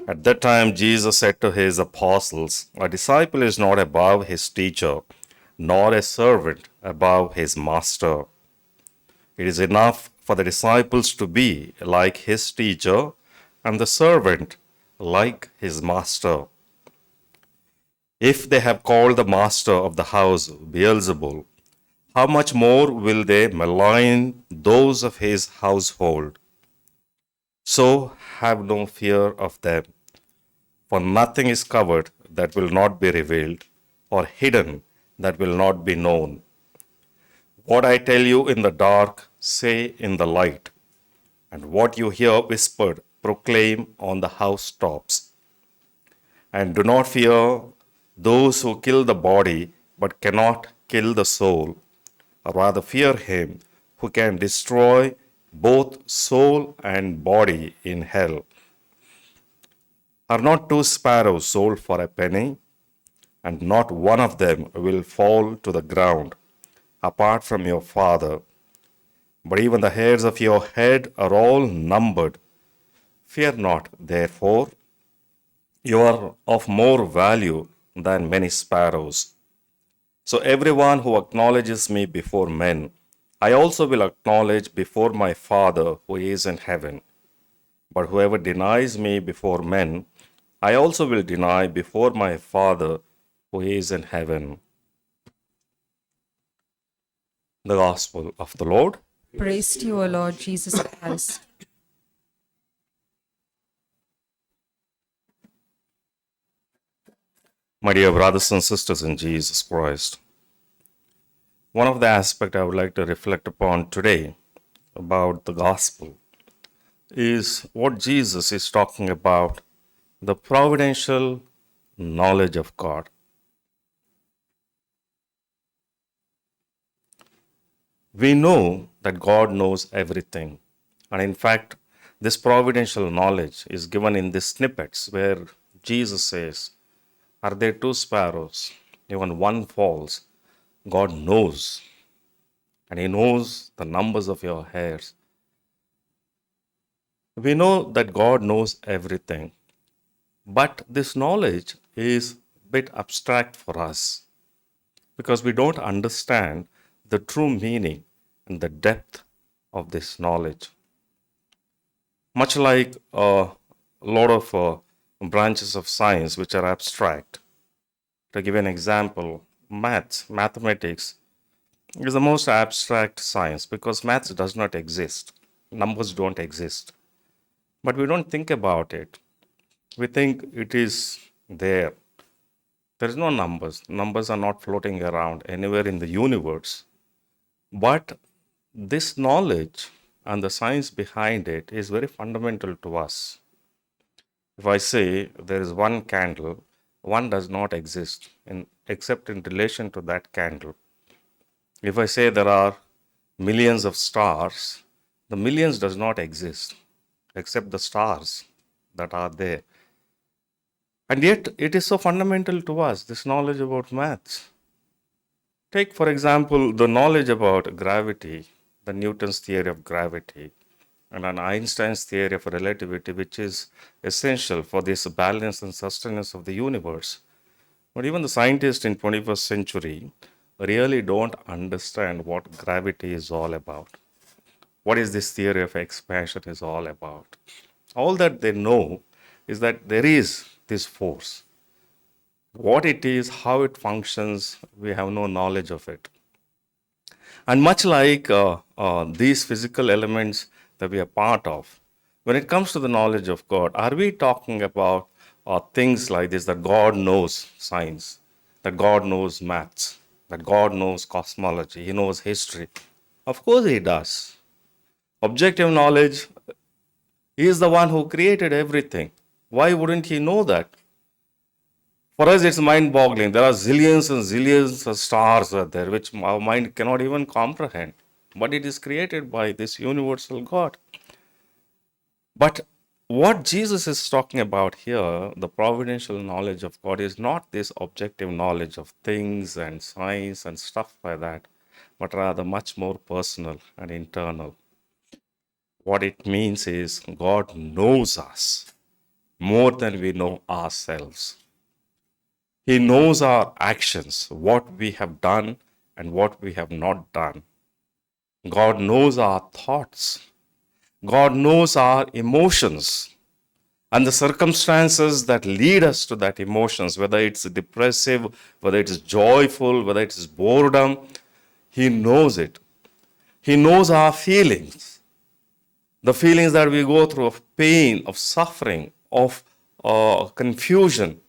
At that time, Jesus said to his apostles, "A disciple is not above his teacher, nor a servant above his master. It is enough for the disciples to be like his teacher and the servant like his master. If they have called the master of the house Beelzebul, how much more will they malign those of his household? So have no fear of them, for nothing is covered that will not be revealed, or hidden that will not be known. What I tell you in the dark, say in the light, and what you hear whispered, proclaim on the housetops. And do not fear those who kill the body, but cannot kill the soul. Rather, fear him who can destroy both soul and body in hell. Are not two sparrows sold for a penny? And not one of them will fall to the ground apart from your Father. But even the hairs of your head are all numbered. Fear not, therefore, you are of more value than many sparrows. So everyone who acknowledges me before men, I also will acknowledge before my Father who is in heaven. But whoever denies me before men, I also will deny before my Father who is in heaven. The Gospel of the Lord. Praise to you, O Lord Jesus Christ. My dear brothers and sisters in Jesus Christ, one of the aspects I would like to reflect upon today about the gospel is what Jesus is talking about, the providential knowledge of God. We know that God knows everything. And in fact, this providential knowledge is given in these snippets where Jesus says, "Are there two sparrows? Even one falls. God knows, and He knows the numbers of your hairs." We know that God knows everything, but this knowledge is a bit abstract for us because we don't understand the true meaning and the depth of this knowledge. Much like a lot of branches of science which are abstract. To give an example, mathematics is the most abstract science because maths does not exist. Numbers don't exist. But we don't think about it. We think it is there. There is no numbers. Numbers are not floating around anywhere in the universe. But this knowledge and the science behind it is very fundamental to us. If I say there is one candle, one does not exist except in relation to that candle. If I say there are millions of stars, the millions does not exist except the stars that are there. And yet it is so fundamental to us, this knowledge about maths. Take, for example, the knowledge about gravity, the Newton's theory of gravity, and an Einstein's theory of relativity, which is essential for this balance and sustenance of the universe. But even the scientists in 21st century really don't understand what gravity is all about. What is this theory of expansion is all about? All that they know is that there is this force. What it is, how it functions, we have no knowledge of it. And much like these physical elements that we are part of, when it comes to the knowledge of God, are we talking about things like this, that God knows science, that God knows maths, that God knows cosmology, He knows history? Of course He does. Objective knowledge, He is the one who created everything. Why wouldn't He know that? For us, it's mind-boggling. There are zillions and zillions of stars out there, which our mind cannot even comprehend. But it is created by this universal God. But what Jesus is talking about here, the providential knowledge of God, is not this objective knowledge of things and science and stuff like that, but rather much more personal and internal. What it means is God knows us. more than we know ourselves. He knows our actions, what we have done and what we have not done. God knows our thoughts. God knows our emotions and the circumstances that lead us to that emotions, whether it's depressive, whether it's joyful, whether it's boredom. He knows it. He knows our feelings, the feelings that we go through of pain, of suffering, of confusion.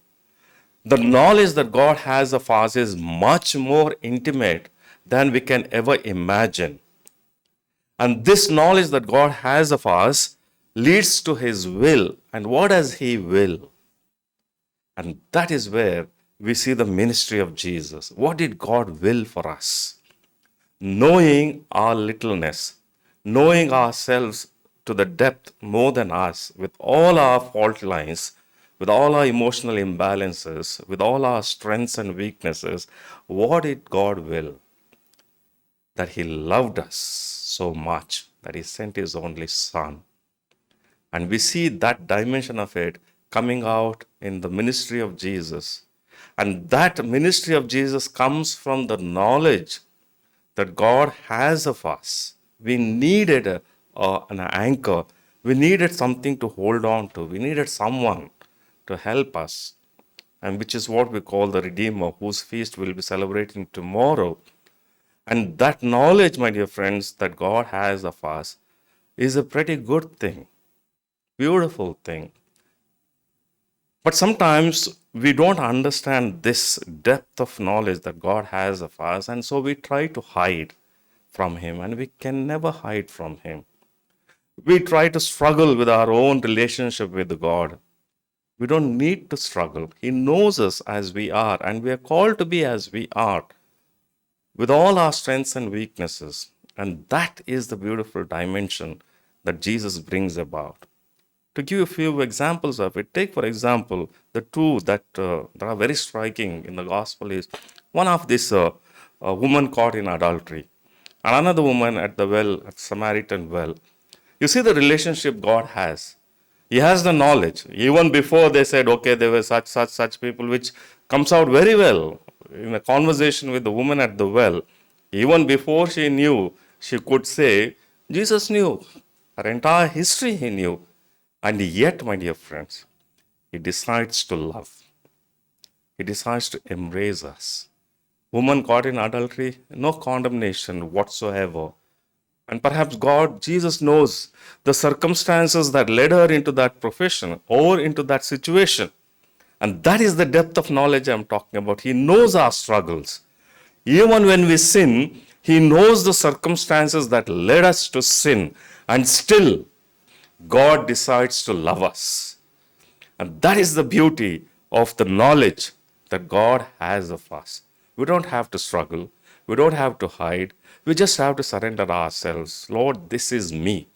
The knowledge that God has of us is much more intimate than we can ever imagine. And this knowledge that God has of us leads to His will. And what does He will? And that is where we see the ministry of Jesus. What did God will for us? Knowing our littleness, knowing ourselves to the depth more than us, with all our fault lines, with all our emotional imbalances, with all our strengths and weaknesses, what did God will? That He loved us so much that He sent His only Son. And we see that dimension of it coming out in the ministry of Jesus. And that ministry of Jesus comes from the knowledge that God has of us. We needed an anchor. We needed something to hold on to. We needed someone to help us, and which is what we call the Redeemer, whose feast we'll be celebrating tomorrow. And that knowledge, my dear friends, that God has of us is a pretty good thing, beautiful thing. But sometimes we don't understand this depth of knowledge that God has of us, and so we try to hide from Him, and we can never hide from Him. We try to struggle with our own relationship with God. We don't need to struggle. He knows us as we are, and we are called to be as we are, with all our strengths and weaknesses. And that is the beautiful dimension that Jesus brings about. To give you a few examples of it, take for example the two that are very striking in the gospel is one of this a woman caught in adultery, and another woman at the well, at Samaritan well. You see the relationship God has. He has the knowledge. Even before they said, okay, there were such people, which comes out very well in a conversation with the woman at the well. Even before she knew, she could say, Jesus knew. Her entire history He knew. And yet, my dear friends, He decides to love. He decides to embrace us. Woman caught in adultery, no condemnation whatsoever. And perhaps God, Jesus knows the circumstances that led her into that profession or into that situation. And that is the depth of knowledge I'm talking about. He knows our struggles. Even when we sin, He knows the circumstances that led us to sin. And still, God decides to love us. And that is the beauty of the knowledge that God has of us. We don't have to struggle. We don't have to hide. We just have to surrender ourselves. Lord, this is me.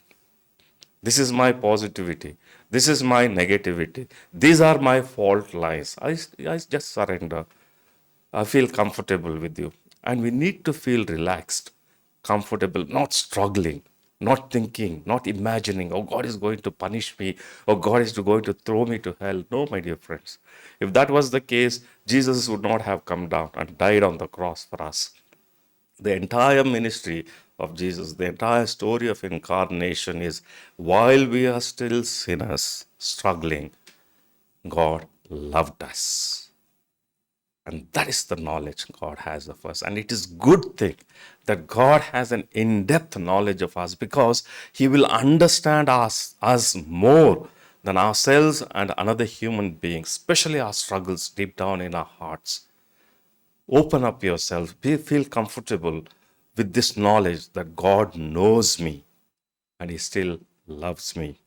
This is my positivity. This is my negativity. These are my fault lines. I just surrender. I feel comfortable with you. And we need to feel relaxed, comfortable, not struggling, not thinking, not imagining, oh, God is going to punish me, or God is going to throw me to hell. No, my dear friends. If that was the case, Jesus would not have come down and died on the cross for us. The entire ministry of Jesus, the entire story of incarnation is while we are still sinners, struggling, God loved us. And that is the knowledge God has of us. And it is good thing that God has an in-depth knowledge of us, because He will understand us more than ourselves and another human being, especially our struggles deep down in our hearts. Open up yourself. Feel comfortable with this knowledge that God knows me and He still loves me.